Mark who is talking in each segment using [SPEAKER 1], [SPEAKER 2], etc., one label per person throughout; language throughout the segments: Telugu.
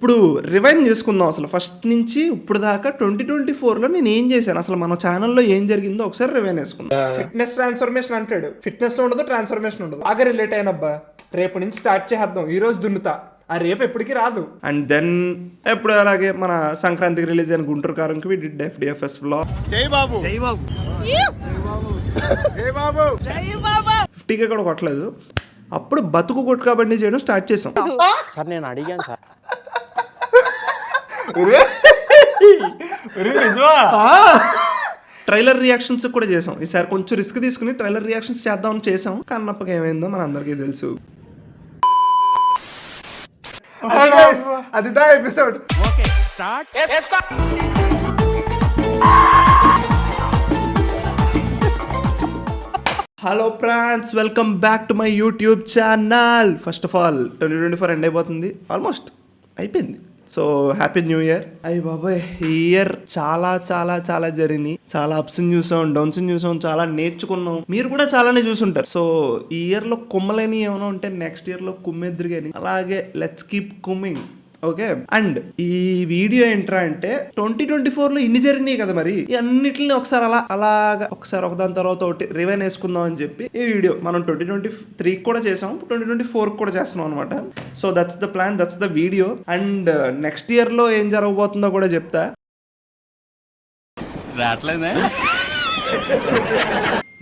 [SPEAKER 1] ఇప్పుడు రివైండ్ చేసుకుందాం అసలు ఫస్ట్ నుంచి ఇప్పుడు దాకా 2024లో నేను ఏం చేశాను, అసలు మన ఛానల్లో ఏం జరిగిందో ఒకసారి రివైండ్ చేసుకుందాం. ఫిట్నెస్ ట్రాన్స్ఫర్మేషన్ అంటాడు, ఫిట్నెస్ ఉండదు, ట్రాన్స్ఫర్మేషన్ ఉండదు. బాగా రిలేట్ అయినబ్బా, రేపు నుంచి స్టార్ట్ చేద్దాం, ఈ రోజు దున్నుతా, ఆ రేపు ఎప్పటికీ రాదు. అండ్ దెన్ ఎప్పుడు అలాగే మన సంక్రాంతికి రిలీజ్ అయిన గుంటూరు కారంకి వి డిడ్ FDFS వ్లాగ్. జై బాబు జై బాబు జై బాబు జై బాబు 50K కూడా కొట్టలేదు. అప్పుడు బతుకు కొట్టుకాబండి చేయడం స్టార్ట్ చేసాం.
[SPEAKER 2] సార్ నేను అడిగాను సార్.
[SPEAKER 1] ట్రైలర్ రియాక్షన్స్ కూడా చేసాం. ఈసారి కొంచెం రిస్క్ తీసుకుని ట్రైలర్ రియాక్షన్స్ చేద్దామని చేసాం. కన్నప్పకి ఏమైందో మన అందరికీ తెలుసు. అది episode.
[SPEAKER 2] Okay start.
[SPEAKER 1] Hello friends, welcome back to my YouTube channel. First of all 2024 end అయిపోతుంది, ఆల్మోస్ట్ అయిపోయింది. So happy new year. అయ్యి బాబాయ్, ఈ ఇయర్ చాలా చాలా చాలా జరిగినాయి. చాలా అప్స్ చూసాం, డౌన్స్ చూసాం, చాలా నేర్చుకున్నాం. మీరు కూడా చాలానే చూసుంటారు. సో ఈ ఇయర్ లో కుమ్మలేని ఏమైనా ఉంటే నెక్స్ట్ ఇయర్ లో కుమ్మెద్దురు కానీ, అలాగే లెట్స్ కీప్ కుమ్మింగ్. ఓకే, అండ్ ఈ వీడియో ఏంట్రా అంటే 2024లో ఇన్ని జరిగినాయి కదా, మరి ఈ అన్నిటిని ఒకసారి అలాగా ఒకసారి ఒకదాని తర్వాత ఒకటి రివైన్ వేసుకుందాం అని చెప్పి ఈ వీడియో మనం 2023 కూడా చేసాం, 2024 కూడా చేస్తున్నాం అనమాట. So that's the plan, that's the video. And next year లో ఏం జరగబోతుందో కూడా చెప్తా.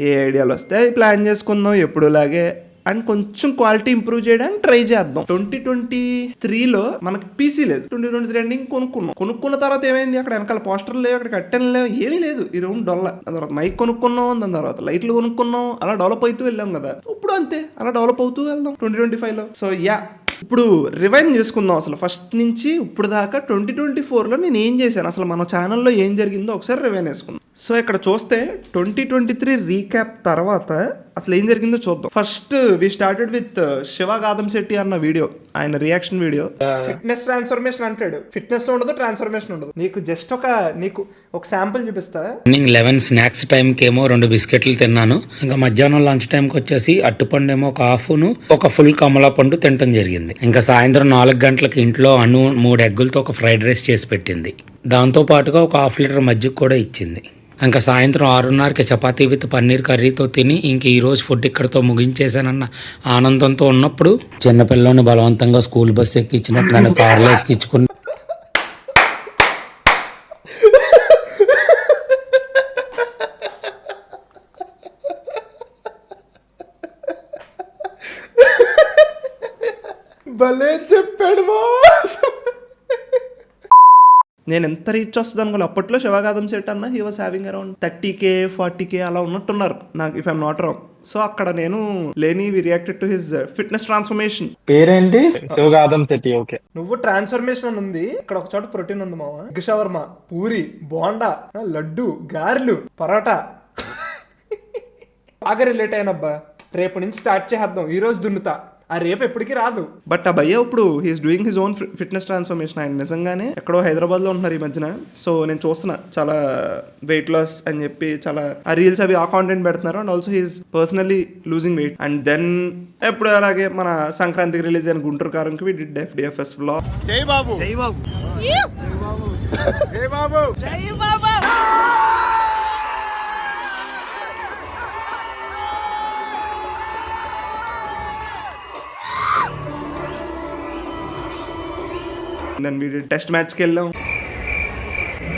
[SPEAKER 1] ఏ ఐడియాలు వస్తే ప్లాన్ చేసుకుందాం ఎప్పుడులాగే. అండ్ కొంచెం క్వాలిటీ ఇంప్రూవ్ చేయడానికి ట్రై చేద్దాం. 2023లో మనకి పీసీ లేదు, 2023 ఎండింగ్ కొనుక్కున్న తర్వాత ఏమైంది, అక్కడ వెనకాల పోస్టర్లు లేవు, అక్కడ కట్టెలు లేవు, ఏమీ లేదు. ఈ రూమ్ డొల్ల. దాని తర్వాత మైక్ కొనుక్కున్నాం, దాని తర్వాత లైట్లు కొనుక్కున్నాం, అలా డెవలప్ అవుతూ వెళ్ళాం కదా. ఇప్పుడు అంతే, అలా డెవలప్ అవుతూ వెళ్దాం 2025లో. సో యా, ఇప్పుడు రివైండ్ చేసుకుందాం అసలు ఫస్ట్ నుంచి ఇప్పుడు దాకా 2024లో నేను ఏం చేశాను, అసలు మన ఛానల్లో ఏం జరిగిందో ఒకసారి రివైండ్ చేసుకుందాం. సో ఇక్కడ చూస్తే 2023 రీక్యాప్ తర్వాత అసలు ఏం జరిగిందో చూద్దాం. First we started with Shiva Gadamsetty అన్న వీడియో, ఆయన రియాక్షన్ వీడియో. ఫిట్నెస్ ట్రాన్స్ఫర్మేషన్ అంటాడు, ఫిట్నెస్ ఉండదు, ట్రాన్స్ఫర్మేషన్ ఉండదు. నీకు ఒక శాంపుల్ చూపిస్తా.
[SPEAKER 3] మార్నింగ్ 11 స్నాక్స్ టైంకి ఏమో 2 బిస్కెట్లు తిన్నాను. ఇంకా మధ్యాహ్నం లంచ్ టైంకి వచ్చేసి అట్టుపండు ఏమో ఒక హాఫ్ను, ఒక ఫుల్ కమలా పండు తినటం జరిగింది. ఇంకా సాయంత్రం 4 గంటలకి ఇంట్లో అను 3 ఎగ్గులతో ఒక ఫ్రైడ్ రైస్ చేసి పెట్టింది. దాంతో పాటుగా ఒక ½ లీటర్ మజ్జిగ కూడా ఇచ్చింది. ఇంకా సాయంత్రం 6:30కి చపాతీ విత్ పన్నీర్ కర్రీతో తిని ఇంక ఈరోజు ఫుడ్ ఇక్కడితో ముగించేశానన్న ఆనందంతో ఉన్నప్పుడు చిన్నపిల్లని బలవంతంగా స్కూల్ బస్ ఎక్కించినట్టు నన్ను కారులో ఎక్కించుకుని
[SPEAKER 1] భలే చెప్పాడు. నేను ఎంత రీచ్ వస్తుంది అనుకోవాలి. అప్పట్లో శివగాదం సెట్ అన్న he was having around 30K 40K అలా ఉన్నట్టున్నారు నాకు, if I'm not wrong. So అక్కడ నేను లేని we reacted to his fitness transformation.
[SPEAKER 4] పేరేంటి? శివగాదం శెట్టి. ఓకే,
[SPEAKER 1] నువ్వు ట్రాన్స్ఫర్మేషన్ అని ఉంది, ఇక్కడ ఒక చోట ప్రోటీన్ ఉంది మావా. షవర్మ, పూరి, బోండా, లడ్డు, గారెలు, పరోటా. బాగా రిలేట్ అయినబ్బా, రేపు నుంచి స్టార్ట్ చేద్దాం, ఈ రోజు దున్నుతా, ఆ రేపు ఎప్పటికీ రాదు. బట్ ఆ భయ్య ఇప్పుడు he's doing his own fitness transformation. ఆయన నిజంగానే ఎక్కడో హైదరాబాద్ లో ఉంటున్నారు ఈ మధ్యన. సో నేను చూస్తున్నా చాలా వెయిట్ లాస్ అని చెప్పి చాలా ఆ రీల్స్ అవి ఆ కాంటెంట్ పెడుతున్నారు. And also he's personally losing weight. And then ఎప్పుడు అలాగే మన సంక్రాంతికి రిలీజ్ అయిన గుంటూరు కారంకి వి డిడ్ FDFS వ్లాగ్.
[SPEAKER 4] జై బాబు జై బాబు జై బాబు జై Babu.
[SPEAKER 1] Then we did test match కి వెళ్ళాం.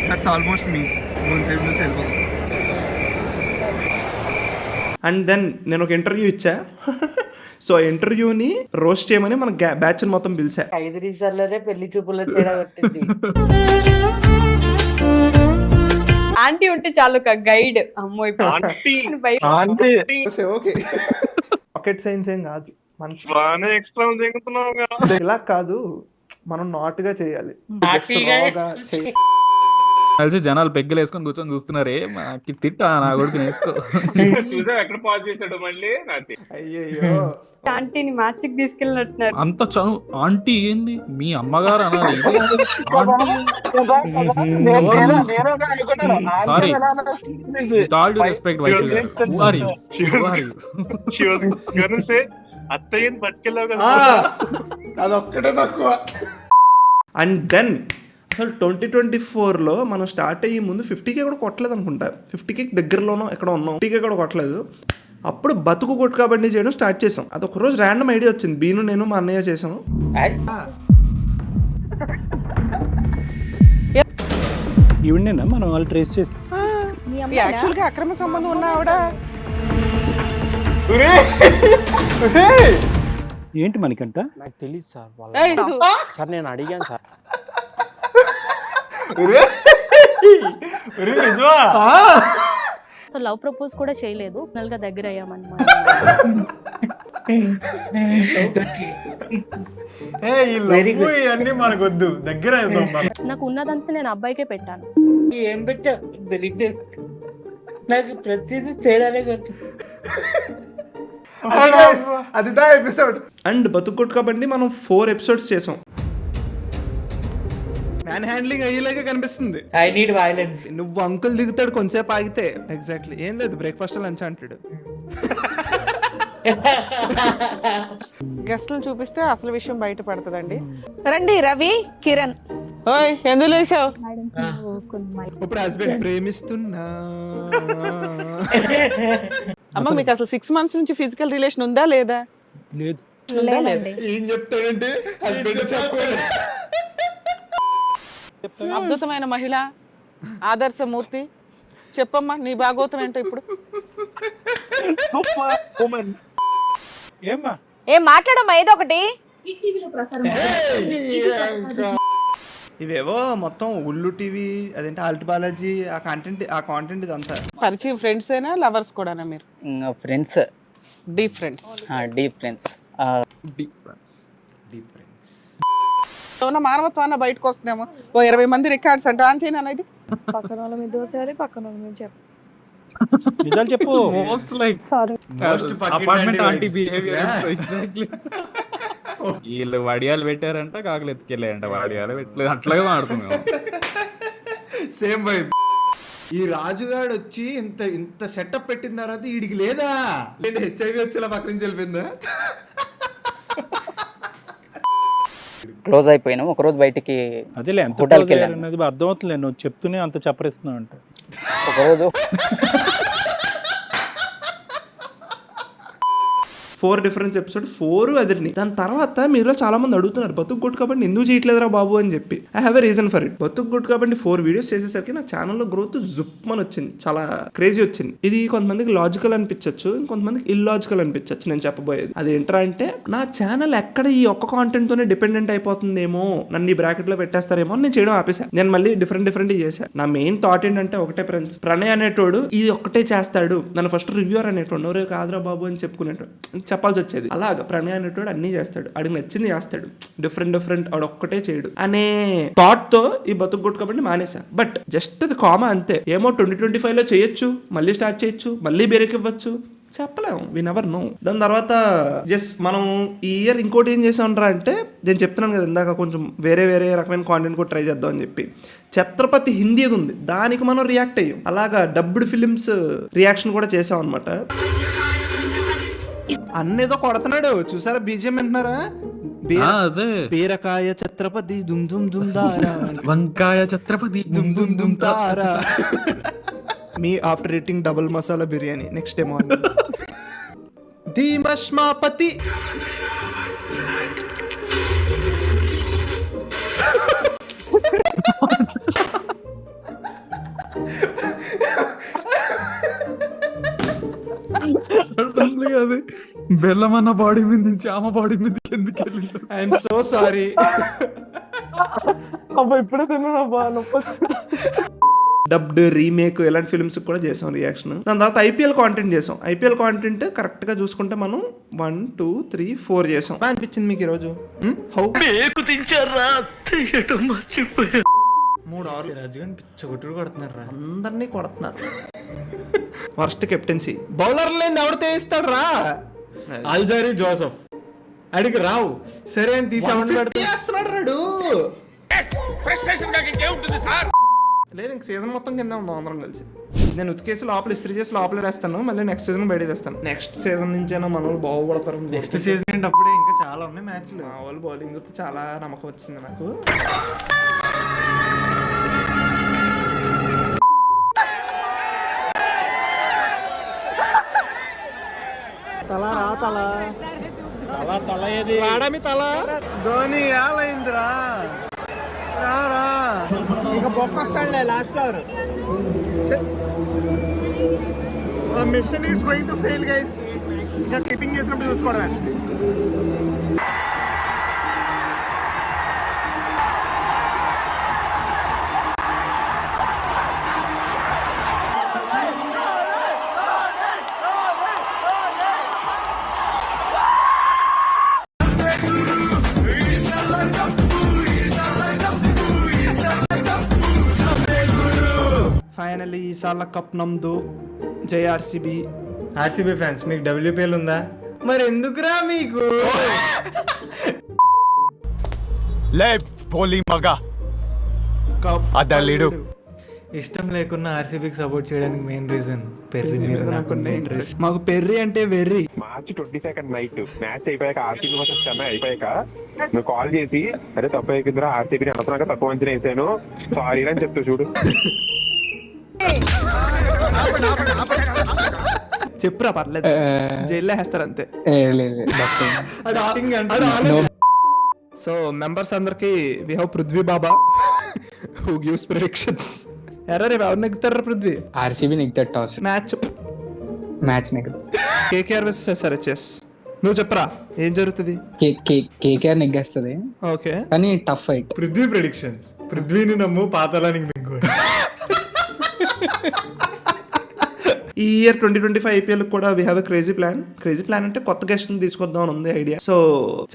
[SPEAKER 4] That's almost me one side నుంచి వెళ్ళిపోతాం.
[SPEAKER 1] అండ్ దెన్ నేను ఒక ఇంటర్వ్యూ ఇచ్చా. సో ఇంటర్వ్యూని రోస్ట్ చేయమని మన బ్యాచ్ మొత్తం పిలిచా.
[SPEAKER 5] 5 నిమిషాల్లోనే పెళ్లి చూపుల తేడా కొట్టింది.
[SPEAKER 6] ఆంటీ ఉంటే చాలు ఒక గైడ్. అమ్మో
[SPEAKER 1] ఓకే, రాకెట్ సైన్స్ ఏం కాదు, మంచి ఇలా కాదు, మనం నాటుగా చేయాలి.
[SPEAKER 7] కలిసి జనాలు పెగ్గలు వేసుకొని కూర్చొని చూస్తున్నారే, మాకి తిట్టా నా కొడుకు వేసుకో.
[SPEAKER 4] ఎక్కడ పాజ్ చేశాడు మళ్ళీ.
[SPEAKER 1] అయ్యయ్యో,
[SPEAKER 6] ఆంటీని మ్యాచ్ కి తీసుకెళ్ళినట్టున్నారు.
[SPEAKER 7] అంత చదువు ఆంటీ ఏంది, మీ అమ్మగారు అనాలి. సారీ, రెస్పెక్ట్
[SPEAKER 4] అత్తయ్యని పట్టుకెళ్ళావు కదా,
[SPEAKER 1] అదొక్కటే తక్కువ. అండ్ దెన్ అసలు 2024లో మనం స్టార్ట్ అయ్యే ముందు 50K కూడా కొట్టలేదు అనుకుంటా. 50K దగ్గరలోనో ఎక్కడ ఉన్నాం, 50K కూడా కొట్టలేదు. అప్పుడు బతుకు కొట్టు కబడ్డీ చేయడం స్టార్ట్ చేసాం. అది ఒక రోజు ర్యాండమ్ ఐడియా వచ్చింది. బీను నేను మా అన్నయ్య చేసాం.
[SPEAKER 8] ఈవిడేనా మనం వాళ్ళు ట్రేస్ చేసి
[SPEAKER 9] యాక్చువల్ గా అక్రమ సంబంధం ఉన్న ఆవిడ
[SPEAKER 8] ఏంటి మనకంట
[SPEAKER 2] నాకు తెలియదు సార్ వాళ్ళ
[SPEAKER 9] ఏయ్, ఇది.
[SPEAKER 2] సార్ నేను అడిగాను సార్.
[SPEAKER 6] లవ్ ప్రపోజ్ కూడా చేయలేదు, ఫైనల్ గా దగ్గర అయ్యామన్నమాట.
[SPEAKER 4] అన్ని మనకొద్దు, దగ్గర
[SPEAKER 6] నాకు ఉన్నదంతా నేను అబ్బాయికే పెట్టాను.
[SPEAKER 5] ఏం పెట్టా నాకు ప్రతిదీ తేడానే కొట్టు.
[SPEAKER 4] అది ఎపిసోడ్.
[SPEAKER 1] అండ్ బతుకు కొట్టు కబడ్డీ మనం 4 ఎపిసోడ్స్ చేసాం. మ్యాన్ హ్యాండ్లింగ్ అయ్యేలాగే కనిపిస్తుంది.
[SPEAKER 5] I need violence.
[SPEAKER 1] నువ్వు అంకుల్ దిగుతాడు కొంచెంసేపు ఆగితే. ఎగ్జాక్ట్లీ ఏం లేదు, బ్రేక్ఫాస్ట్ లంచ్ అంటాడు.
[SPEAKER 9] గెస్ట్లు చూపిస్తే అసలు విషయం బయట పడుతుందండి.
[SPEAKER 6] రండి రవి, కిరణ్.
[SPEAKER 9] ఓయ్ ఎందులో వేసావు?
[SPEAKER 1] ఇప్పుడు హస్బెండ్ ప్రేమిస్తున్నా.
[SPEAKER 9] అమ్మ మీకు అసలు 6 months నుంచి ఫిజికల్ రిలేషన్ ఉందా లేదా?
[SPEAKER 8] లేదు.
[SPEAKER 6] లేదండి.
[SPEAKER 1] ఏం చెప్తాడంటే హస్బెండ్ చెప్పాడు.
[SPEAKER 9] అద్భుతమైన మహిళ, ఆదర్శమూర్తి, చెప్పమ్మా నీ భాగోతం ఏంటో ఇప్పుడు.
[SPEAKER 8] ఏమ్మా
[SPEAKER 6] ఏం మాట్లాడమ్మా ఏదో ఒకటి.
[SPEAKER 1] ఇవేవో మొత్తం ఉల్లు టీవీ, అదేంటి ఆల్ట్ బాలాజీ, ఆ కాంటెంట్ ఇదంతా.
[SPEAKER 9] పరిచయం ఫ్రెండ్స్ అయినా లవర్స్ కూడానా మీరు?
[SPEAKER 10] Friends,
[SPEAKER 9] deep friends.
[SPEAKER 10] Deep friends.
[SPEAKER 9] ఏమన్నా మానవత్వాన్ని బయటకు వస్తుందేమో. ఓ 20 మంది రికార్డ్స్ అంటే ఆన్ చేయను అనేది.
[SPEAKER 6] పక్కన వాళ్ళ మీద దోసారి, పక్కన వాళ్ళ మీద చెప్పు.
[SPEAKER 8] నిజాలు చెప్పు.
[SPEAKER 7] Most like
[SPEAKER 6] sorry.
[SPEAKER 7] Apartment aunty behaviour. Exactly. వీళ్ళు వడియాలు పెట్టారంట, కాకులు ఎత్తుకెళ్ళాయంట. వడియాలు పెట్టలేదు, అట్లాగే మాడుతున్నాం.
[SPEAKER 4] Same vibe. ఈ రాజుగాడు వచ్చి ఇంత సెటప్ పెట్టిన తర్వాత వీడికి లేదా హెచ్ఐవి వచ్చేలా పక్క నుంచి వెళ్ళిపోయిందా?
[SPEAKER 10] క్లోజ్ అయిపోయినాం. ఒక రోజు బయటికి
[SPEAKER 8] అదేలే ఎంత
[SPEAKER 10] హోటల్కి వెళ్ళాను.
[SPEAKER 8] అన్నది అర్థం అవుతుంది. నువ్వు చెప్తూనే అంత చప్పరిస్తున్నావు అంటే.
[SPEAKER 10] ఒకరోజు
[SPEAKER 1] 4 డిఫరెన్స్ ఎపిసోడ్, 4 అదిరిని. దాని తర్వాత మీలో చాలా మంది అడుగుతున్నారు బతుకు గుడ్ కాబట్టి ఎందుకు చేయట్లేదురా బాబు అని చెప్పి. I have a reason for it. బతుకు గుడ్ కాబట్టి 4 వీడియోస్ చేసేసరికి నా ఛానల్లో గ్రోత్ జుప్మని వచ్చింది. చాలా క్రేజీ వచ్చింది. ఇది కొంతమందికి లాజికల్ అనిపించవచ్చు, ఇంకొంతమందికి ఇల్లాజికల్ అనిపించవచ్చు నేను చెప్పబోయేది. అది ఏంట్రా అంటే, నా ఛానల్ ఎక్కడ ఈ ఒక్క కాంటెంట్ తోనే డిపెండెంట్ అయిపోతుందేమో, నన్ను ఈ బ్రాకెట్ లో పెట్టేస్తారేమో అని నేను చేయడం ఆపేసా. నేను మళ్ళీ డిఫరెంట్ చేశాను. నా మెయిన్ థాట్ ఏంటంటే ఒకటే ఫ్రెండ్స్, ప్రణయ్ అనేటోడు ఇది ఒక్కటే చేస్తాడు. నన్ను ఫస్ట్ రివ్యూర్ అనేటోడు, నోరే కాదురా బాబు అని చెప్పుకునేటోడు, చెప్పాల్సి వచ్చేది. అలాగా ప్రణయ్ అనేటోడు అన్ని చేస్తాడు, అడిగి నచ్చింది చేస్తాడు, డిఫరెంట్ ఆడు ఒక్కటే చేయడు అనే థాట్ తో ఈ బతుకు గుడ్ కాబట్టి మానేసా. బట్ జస్ట్ అది కామా అంతే. ఏమో 2025లో చేయొచ్చు, మళ్ళీ స్టార్ట్ చేయొచ్చు, మళ్ళీ బ్రేక్ ఇవ్వచ్చు, చెప్పలేము. We never know. దాని తర్వాత మనం ఈ ఇయర్ ఇంకోటి ఏం చేసాంరా అంటే, నేను చెప్తున్నాను కదా ఇందాక కొంచెం వేరే రకమైన కాంటెంట్ కూడా ట్రై చేద్దాం అని చెప్పి. ఛత్రపతి హిందీ ఉంది, దానికి మనం రియాక్ట్ అయ్యాం. అలాగా డబ్బుడ్ ఫిలిమ్స్ రియాక్షన్ కూడా చేసాం అనమాట. అన్నేదో కొడుతున్నాడు చూసారా, బీజిఎం వింటున్నారా?
[SPEAKER 7] అదే
[SPEAKER 1] బీరకాయ ఛత్రపతి దుమ్ దుమ్ దుమ్ దారా,
[SPEAKER 7] వంకాయ ఛత్రపతి
[SPEAKER 1] దుమ్ దుమ్ దుమ్ దారా. Me after eating double masala biryani next day morning. ధీమష్మాపతి.
[SPEAKER 7] అది బెల్లం అన్న బాడీ మీద నుంచి ఆమె బాడీ మీద ఎందుకు వెళ్ళింది?
[SPEAKER 1] I'm so sorry.
[SPEAKER 9] అబ్బా ఇప్పుడే తిన్నా.
[SPEAKER 1] డబ్డ్, రీమేక్ ఇలాంటి ఫిల్మ్స్ కూడా చేసాం రియాక్షన్. దాని తర్వాత ఐపీఎల్ కాంటెంట్ చేసాం. ఐపీఎల్ కాంటెంట్ కరెక్ట్ గా చూసుకుంటే మనం 1, 2, 3, 4 చేసాం. అనిపించింది మీకు ఈరోజు? హౌ 3 hours అందరినీ కొడుతున్నారు. Worst captaincy. బౌలర్ లేని ఎవరు తీస్తాడు రా?
[SPEAKER 4] అల్జారీ జోసెఫ్ అడిగి రావు సరే అని తీసేస్తున్నాడు రాడు.
[SPEAKER 1] లేదు ఇంక సీజన్ మొత్తం కింద ఉందాం అందరం కలిసి. నేను ఉతికేసి లోపల ఇస్త్రీ చేసి లోపల వేస్తాను, మళ్ళీ నెక్స్ట్ సీజన్ బయట తెస్తాను. నెక్స్ట్ సీజన్ నుంచైనా మన వాళ్ళు బాగుపడతారు.
[SPEAKER 4] నెక్స్ట్ సీజన్ ఏంటి అప్పుడే ఇంకా చాలా ఉన్నాయి మ్యాచ్లు.
[SPEAKER 1] మా వాళ్ళు బౌలింగ్ చాలా నమ్మకం వచ్చింది నాకు. ధోని ఏమైందిరా రారా ఇక బొక్కొస్తాడులే last hour. Mission is going to fail guys. ఇంకా కీపింగ్ చేసినప్పుడు చూసుకోవడమే. ఫైనల్లీ ఈసార్ల కప్ నమ్దు జై ఆర్సీబీ.
[SPEAKER 4] ఆర్సీబీ ఫ్యాన్స్ మీకు WPL ఉందా? మరి ఎందుకురా మీకు
[SPEAKER 1] కప్
[SPEAKER 4] అదలీడు ఇష్టం లేకున్నా ఆర్సీబీకి సపోర్ట్ చేయడానికి మెయిన్ రీజన్ పెర్రీ మీద నాకున్న ఇంట్రెస్ట్.
[SPEAKER 1] మాకు పెర్రీ అంటే వెర్రీ.
[SPEAKER 11] మార్చ్ 22 నైట్ మ్యాచ్ అయిపోయాక ఆర్సీబీ వర్సెస్ చెన్నై అయిపోయాక నువ్వు కాల్ చేసి అరే తప్పు అయిపోయిందిరా ఆర్సీబీని అనుకున్నాక తక్కువ అంచనా వేసాను సారీ అని చెప్తా చూడు.
[SPEAKER 1] చెప్పురా పర్లేదు, జైల్లో వేస్తారు అంతే. సో మెంబర్స్ అందరికి we have Prithvi Baba who gives predictions. ఎర్ర రేపు ఎవరు నెగ్గుతారా పృథ్వీ?
[SPEAKER 10] ఆర్సీబీ నెగ్గుతాడు టాస్. మ్యాచ్ నెగ్గుతాడు.
[SPEAKER 1] KKR versus SRHS. నువ్వు చెప్పరా ఏం జరుగుతుంది?
[SPEAKER 10] కేకేఆర్ నెగ్గేస్తుంది,
[SPEAKER 1] ఓకే
[SPEAKER 10] కానీ టఫ్ ఫైట్.
[SPEAKER 4] పృథ్వీ ప్రెడిక్షన్స్. పృథ్వీని నమ్ము పాతాళానికి దిగు.
[SPEAKER 1] ఈ ఇయర్ 2025 IPL కూడా we have a crazy plan. Crazy plan అంటే కొత్త గెస్ట్ తీసుకొద్దాం అని ఉంది ఐడియా. సో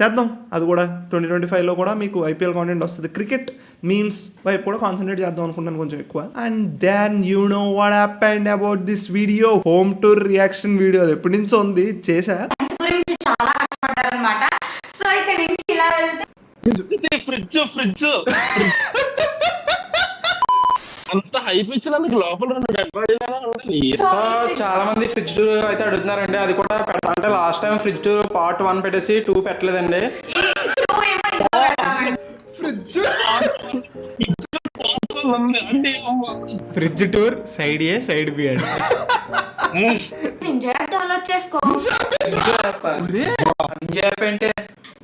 [SPEAKER 1] చేద్దాం అది కూడా. 2025లో కూడా మీకు IPL కాంటెంట్ వస్తుంది. క్రికెట్ మీమ్స్ వైపు కూడా కాన్సన్ట్రేట్ చేద్దాం అనుకుంటాను కొంచెం ఎక్కువ. And then you know what happened about this video. Home tour reaction video ఎప్పటి నుంచో ఉంది, చేసా.
[SPEAKER 6] చాలా కష్టపడ్డారనమాట. సో ఇక నుంచి ఇలా వెళ్తే
[SPEAKER 2] ఫ్రిడ్జ్ అంత హైప్ ఇచ్చినందుకు లోపల
[SPEAKER 5] సో చాలా మంది ఫ్రిడ్జ్ టూర్ అయితే అడుగుతున్నారండి. అది కూడా పెడతా అంటే last time fridge tour part 1 పెట్టేసి 2 పెట్టలేదండి.
[SPEAKER 4] ఫ్రిడ్జ్ టూర్ సైడ్ ఏ సైడ్ బి అండి.
[SPEAKER 6] వింజర్ డౌన్లోడ్ చేసుకో.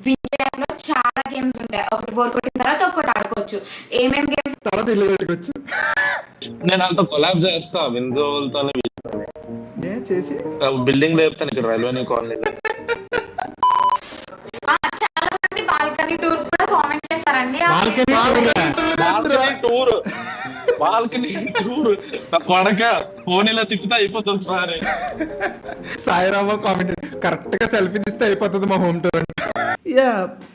[SPEAKER 6] వింజర్ లో చాలా గేమ్స్ ఉంటాయి. ఒకటి బోర్ కొట్టిన తర్వాత ఒకటి ఆడుకోవచ్చు. ఏమేం గేమ్స్
[SPEAKER 1] తర్వాత ఇల్లు పెట్టుకోవచ్చు.
[SPEAKER 2] నేను అంత కొలాబ్ చేస్తా విన్జోల్తో
[SPEAKER 1] చేసి
[SPEAKER 2] బిల్డింగ్ లేపుతాను ఇక్కడ రైల్వే కాలనీలో.
[SPEAKER 6] చాలా మంది బాల్కనీ టూర్ కూడా కామెంట్ చేశారండి.
[SPEAKER 2] బాల్కనీ టూర్ కొడక ఫోన్ ఇలా తిప్పితే అయిపోతుంది సార్.
[SPEAKER 1] సాయిరామ కామెంట్ కరెక్ట్ గా సెల్ఫీ తీస్తే అయిపోతుంది మా హోమ్ టూర్. యా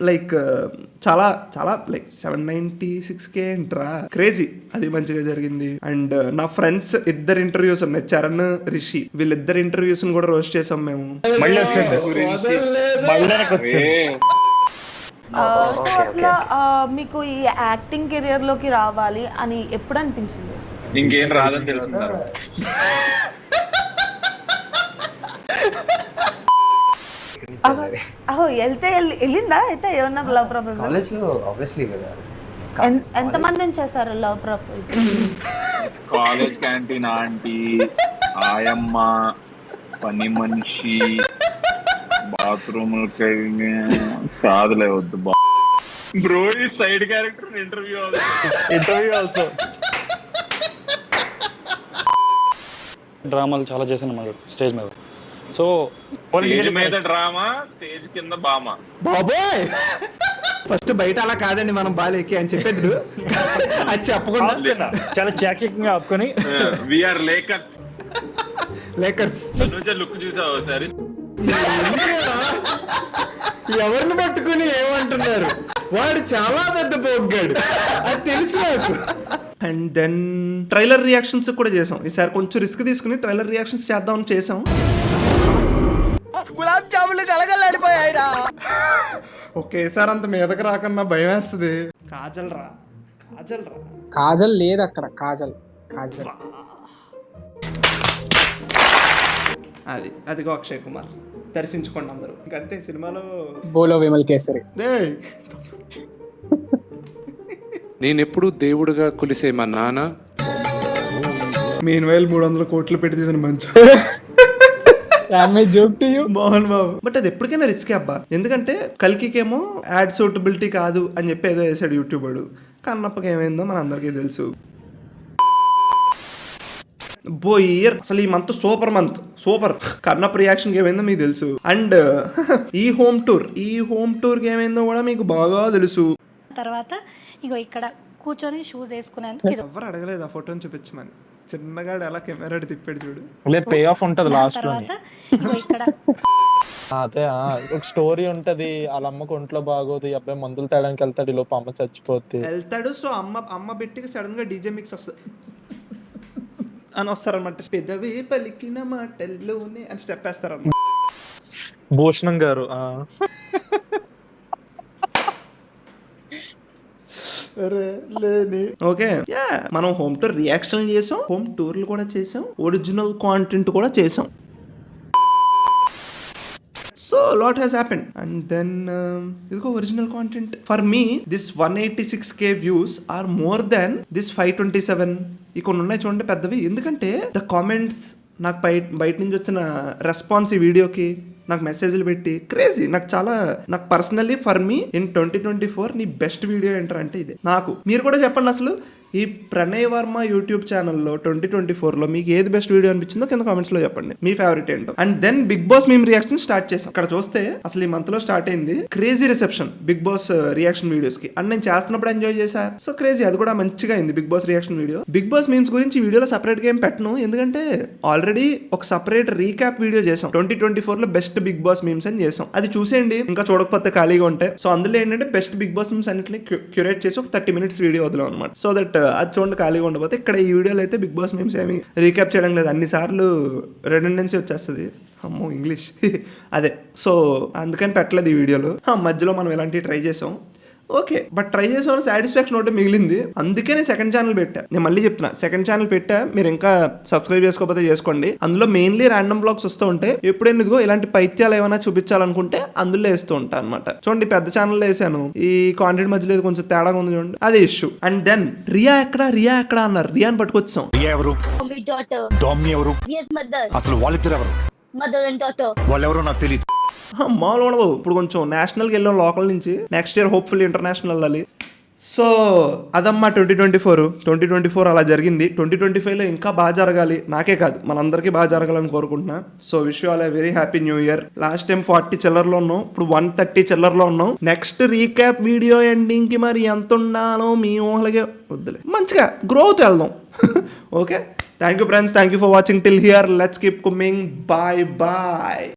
[SPEAKER 1] లైక్ చాలా చాలా లైక్ 796K ఏంట్రా, క్రేజీ. అది మంచిగా జరిగింది. అండ్ నా ఫ్రెండ్స్ ఇద్దరు ఇంటర్వ్యూస్ ఉన్నాయి, చరణ్ రిషి. వీళ్ళిద్దరు ఇంటర్వ్యూస్ కూడా రోస్ట్ చేసాం మేము.
[SPEAKER 9] సో అసలు మీకు ఈ యాక్టింగ్ కెరియర్ లోకి రావాలి అని ఎప్పుడు అనిపించింది?
[SPEAKER 7] ఇంకేం రాదని తెలుసుకుంటారు.
[SPEAKER 9] వెళ్ళిందా అయితే ఏమన్నా లవ్ ప్రపోజల్?
[SPEAKER 10] కాలేజ్ లో ఆబ్వియస్లీ కదా.
[SPEAKER 9] ఎంత మందిని చేశారు love proposal?
[SPEAKER 7] College canteen aunty, ఆయమ్మ, పని మనిషి, బాత్రూమ్ కాదులే వద్దు బ్రో. ఈ సైడ్ క్యారెక్టర్ ఇంటర్వ్యూ ఆల్సో.
[SPEAKER 8] డ్రామాలు చాలా చేశాను అన్నమాట స్టేజ్ మీద. సో
[SPEAKER 7] స్టేజ్ మీద డ్రామా, స్టేజ్ కింద బామా.
[SPEAKER 1] బాబోయ్ ఫస్ట్ బయట అలా కాదండి మనం బాలేకి అని చెప్పేది అది చెప్పకుండా
[SPEAKER 8] చాలా చాకింగ్ ఆపుకొని
[SPEAKER 7] వీఆర్ లేకర్స్.
[SPEAKER 1] లేకర్స్
[SPEAKER 7] లుక్ చూసావు ఒకసారి?
[SPEAKER 1] ఎవరిని పట్టుకుని ఏమంటున్నారు? వాడు చాలా పెద్ద పోగ్గాడు, అది తెలుసు నాకు. అండ్ దెన్ ట్రైలర్ రియాక్షన్స్ కూడా చేసాం. ఈసారి కొంచెం రిస్క్ తీసుకుని ట్రైలర్ రియాక్షన్స్ చేద్దామని చేసాం. గులాబ్ జాములు కలగలాడిపోయాయిరా. ఒకేసారి అంత మీదకి రాకన్నా భయం వేస్తుంది. కాజల్ రా, కాజల్ రా.
[SPEAKER 5] కాజల్ లేదు అక్కడ, కాజల్ కాజల్
[SPEAKER 1] అదిగో అక్షయ్ కుమార్, దర్శించుకోండి అందరూ. ఇంకంతే సినిమాలో
[SPEAKER 5] బోలో విమల్ కేసరి.
[SPEAKER 11] నేనెప్పుడు దేవుడుగా కొలిసే మా నాన్న
[SPEAKER 1] మీన్ వైల్ 300 కోట్లు పెట్టి తీసిన మంచు
[SPEAKER 5] joke to you
[SPEAKER 1] Mohan Babu. But అది ఎప్పటికైనా రిస్కే అబ్బా, ఎందుకంటే కల్కికేమో యాడ్ సూటబిలిటీ కాదు అని చెప్పి ఏదో వేసాడు యూట్యూబర్. కన్నప్పకి ఏమైందో మన అందరికీ తెలుసు. ఇయర్ అసలు ఈ month super month, super. Kannappa reaction ఏమైందో మీకు తెలుసు. అండ్ ఈ హోమ్ టూర్ ఏమైందో కూడా మీకు బాగా తెలుసు.
[SPEAKER 6] తర్వాత ఇగో ఇక్కడ కూర్చొని షూస్ వేసుకునేందుకు
[SPEAKER 1] ఎవరు అడగలేదు ఆ ఫోటోని చూపించమని. చిన్నగాడు ఎలా కెమెరా తిప్పాడు చూడు.
[SPEAKER 5] పే ఆఫ్ ఉంటది లాస్ట్ లో.
[SPEAKER 6] ఇగో ఇక్కడ
[SPEAKER 5] అదే ఒక స్టోరీ ఉంటది, వాళ్ళ అమ్మకు ఒంట్లో బాగోదు, ఈ అబ్బాయి మందులు తేడానికి వెళ్తాడు, ఈ లోపు అమ్మ చచ్చిపోతే
[SPEAKER 1] సో అమ్మ బిట్టికి సడన్ గా డీజే మిక్స్ వస్తుంది అని వస్తారనమాట. పెదవి పలికిన మాటల్లోనే అని స్టెప్ వేస్తారన్నమాట.
[SPEAKER 5] భూషణం గారు
[SPEAKER 1] ఓకే, మనం హోమ్ టూర్ రియాక్షన్ చేసాం, హోమ్ టూర్లు కూడా చేసాం, ఒరిజినల్ కాంటెంట్ కూడా చేసాం. So lot has happened. And then ఇదిగో original content. For me this 186K views are more than this 527. ఈ కొన్ని ఉన్నాయి చూడండి పెద్దవి. ఎందుకంటే ద కామెంట్స్, నాకు బయట నుంచి వచ్చిన రెస్పాన్స్ ఈ వీడియోకి, నాకు మెసేజ్లు పెట్టి క్రేజీ. నాకు పర్సనల్లీ ఫర్ మీ ఇన్ 2024 నీ బెస్ట్ వీడియో ఏంటంటే ఇదే. నాకు మీరు కూడా చెప్పండి, అసలు ఈ ప్రణయ్ వర్మ యూట్యూబ్ ఛానల్లో 2024లో మీకు ఏది బెస్ట్ వీడియో అనిపించిందో కింద కామెంట్స్ లో చెప్పండి, మీ ఫేవరెట్ ఏంటో. అండ్ దెన్ బిగ్ బాస్ మేము రియాక్షన్ స్టార్ట్ చేసాం. ఇక్కడ చూస్తే అసలు ఈ మంత్ లో స్టార్ట్ అయింది crazy reception Bigg Boss reaction videos కి. అండ్ నేను చేస్తున్నప్పుడు ఎంజాయ్ చేశా. సో క్రేజీ, అది కూడా మంచిగా అయింది Bigg Boss reaction video. Bigg Boss memes గురించి ఈ వీడియోలో సపరేట్ గా ఏం పెట్టను, ఎందుకంటే ఆల్రెడీ ఒక సపరేట్ రీక్యాప్ వీడియో చేసాం 2024లో బెస్ట్ బిగ్ బాస్ మీమ్స్ అని చేసాం. అది చూసేయండి ఇంకా చూడకపోతే ఖాళీగా ఉంటే. సో అందులో ఏంటంటే బెస్ట్ బిగ్ బాస్ మీమ్స్ అన్నింటినీ క్యూరేట్ చేసి ఒక 30 minutes వీడియో వదిలాం అనమాట. సో దట్ అది చూడండి ఖాళీగా ఉండకపోతే. ఇక్కడ ఈ వీడియోలో అయితే బిగ్ బాస్ మీమ్స్ ఏమి రీక్యాప్ చేయడం లేదు, అన్నిసార్లు రెడెండెన్సీ వచ్చేస్తుంది. అమ్మో ఇంగ్లీష్ అదే. సో అందుకని పెట్టలేదు ఈ వీడియోలో. మధ్యలో మనం ఇలాంటివి ట్రై చేసాం. ఓకే, బట్ ట్రై చేసామని సాటిస్ఫాక్షన్ ఒకటి మిగిలింది. అందుకే నేను సెకండ్ ఛానల్ పెట్టా. నేను మళ్ళీ చెప్తున్నా, సెకండ్ ఛానల్ పెట్టా, మీరు ఇంకా సబ్స్క్రైబ్ చేసుకోకపోతే చేసుకోండి. అందులో మెయిన్లీ ర్యాండమ్ బ్లాగ్స్ వస్తూ ఉంటాయి. ఎప్పుడెందుకో ఇలాంటి పైత్యాలు ఏమైనా చూపించాలనుకుంటే అందులో వేస్తూ ఉంటా అనమాట. చూడండి పెద్ద ఛానల్లో వేసాను, ఈ కాంటెంట్ మధ్యలో కొంచెం తేడాగా ఉంది చూడండి, అదే ఇష్యూ. అండ్ దెన్ రియా ఎక్కడ అన్నారు, రియాని పట్టుకొచ్చాం.
[SPEAKER 4] అసలు వాళ్ళిద్దరు ఎవరు? వాళ్ళెవరో నాకు తెలియదు.
[SPEAKER 1] మామూలు ఉండదు. ఇప్పుడు కొంచెం నేషనల్కి వెళ్ళాం లోకల్ నుంచి, నెక్స్ట్ ఇయర్ హోప్ఫుల్లీ ఇంటర్నేషనల్ వెళ్ళాలి. సో అదమ్మా 2024 అలా జరిగింది. 2025లో ఇంకా బాగా జరగాలి, నాకే కాదు మనందరికీ బాగా జరగాలని కోరుకుంటున్నా. So wish you all a very happy new year. Last time 40 చిల్లర్లో ఉన్నాం, ఇప్పుడు 130 చిల్లర్లో ఉన్నాం. నెక్స్ట్ రీక్యాప్ వీడియో ఎండింగ్ కి మరి ఎంత ఉండాలో మీ ఊహలకే వద్దులే, మంచిగా గ్రోత్ వెళ్దాం. Okay, thank you friends, thank you for watching till here. Let's keep coming. Bye bye.